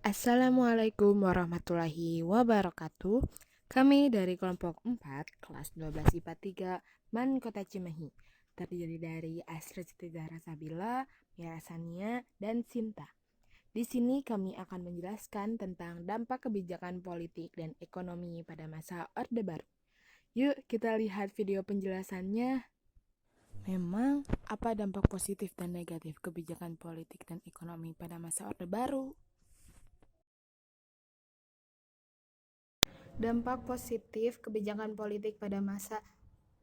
Assalamualaikum warahmatullahi wabarakatuh. Kami dari kelompok 4, kelas 12 IPA 3, MAN Kota Cimahi. Terdiri dari Asri Siti Zahra Sabila, Mira Sania, dan Sinta. Di sini kami akan menjelaskan tentang dampak kebijakan politik dan ekonomi pada masa Orde Baru. Yuk kita lihat video penjelasannya. Memang, apa dampak positif dan negatif kebijakan politik dan ekonomi pada masa Orde Baru? Dampak positif kebijakan politik pada masa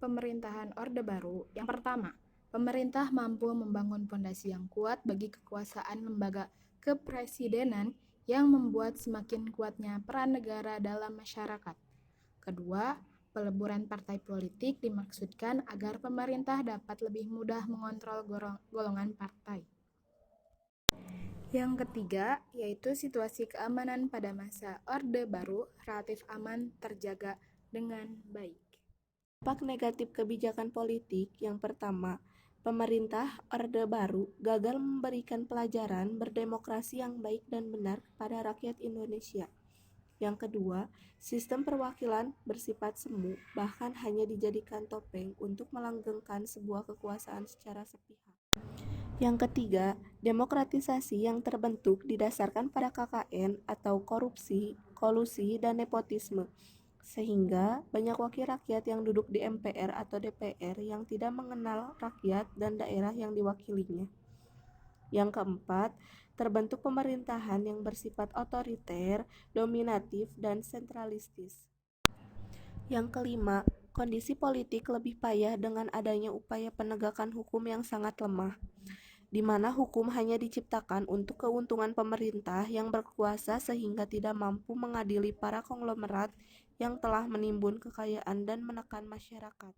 pemerintahan Orde Baru. Yang pertama, pemerintah mampu membangun fondasi yang kuat bagi kekuasaan lembaga kepresidenan yang membuat semakin kuatnya peran negara dalam masyarakat. Kedua, peleburan partai politik dimaksudkan agar pemerintah dapat lebih mudah mengontrol golongan partai. Yang ketiga, yaitu situasi keamanan pada masa Orde Baru relatif aman terjaga dengan baik. Dampak negatif kebijakan politik yang pertama, pemerintah Orde Baru gagal memberikan pelajaran berdemokrasi yang baik dan benar pada rakyat Indonesia. Yang kedua, sistem perwakilan bersifat semu, bahkan hanya dijadikan topeng untuk melanggengkan sebuah kekuasaan secara sepihak. Yang ketiga, demokratisasi yang terbentuk didasarkan pada KKN atau korupsi, kolusi, dan nepotisme, sehingga banyak wakil rakyat yang duduk di MPR atau DPR yang tidak mengenal rakyat dan daerah yang diwakilinya. Yang keempat, terbentuk pemerintahan yang bersifat otoriter, dominatif, dan sentralistis. Yang kelima, kondisi politik lebih payah dengan adanya upaya penegakan hukum yang sangat lemah, di mana hukum hanya diciptakan untuk keuntungan pemerintah yang berkuasa sehingga tidak mampu mengadili para konglomerat yang telah menimbun kekayaan dan menekan masyarakat.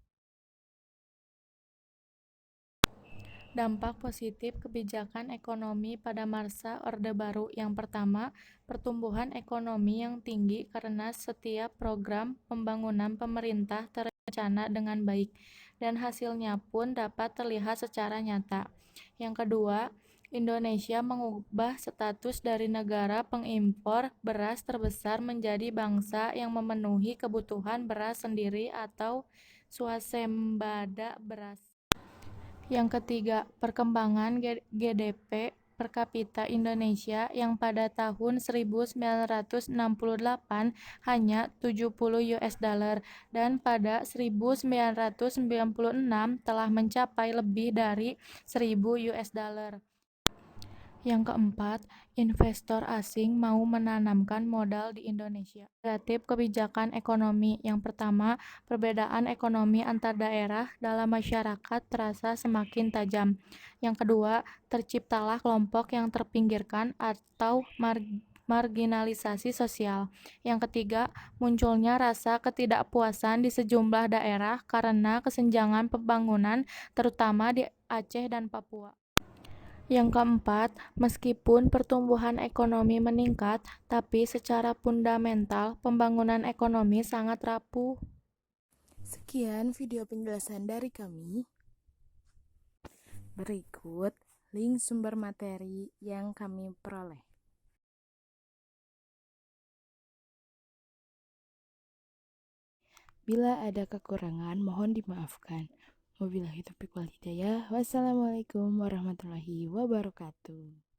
Dampak positif kebijakan ekonomi pada masa Orde Baru. Yang pertama, pertumbuhan ekonomi yang tinggi karena setiap program pembangunan pemerintah terencana dengan baik dan hasilnya pun dapat terlihat secara nyata. Yang kedua, Indonesia mengubah status dari negara pengimpor beras terbesar menjadi bangsa yang memenuhi kebutuhan beras sendiri atau swasembada beras. Yang ketiga, perkembangan GDP per kapita Indonesia yang pada tahun 1968 hanya 70 US dollar dan pada 1996 telah mencapai lebih dari 1000 US dollar. Yang keempat, investor asing mau menanamkan modal di Indonesia. Negatif kebijakan ekonomi. Yang pertama, perbedaan ekonomi antar daerah dalam masyarakat terasa semakin tajam. Yang kedua, terciptalah kelompok yang terpinggirkan atau marginalisasi sosial. Yang ketiga, munculnya rasa ketidakpuasan di sejumlah daerah karena kesenjangan pembangunan, terutama di Aceh dan Papua. Yang keempat, meskipun pertumbuhan ekonomi meningkat, tapi secara fundamental pembangunan ekonomi sangat rapuh. Sekian video penjelasan dari kami. Berikut link sumber materi yang kami peroleh. Bila ada kekurangan, mohon dimaafkan. Wabillahi taufiq wal hidayah. Wassalamualaikum warahmatullahi wabarakatuh.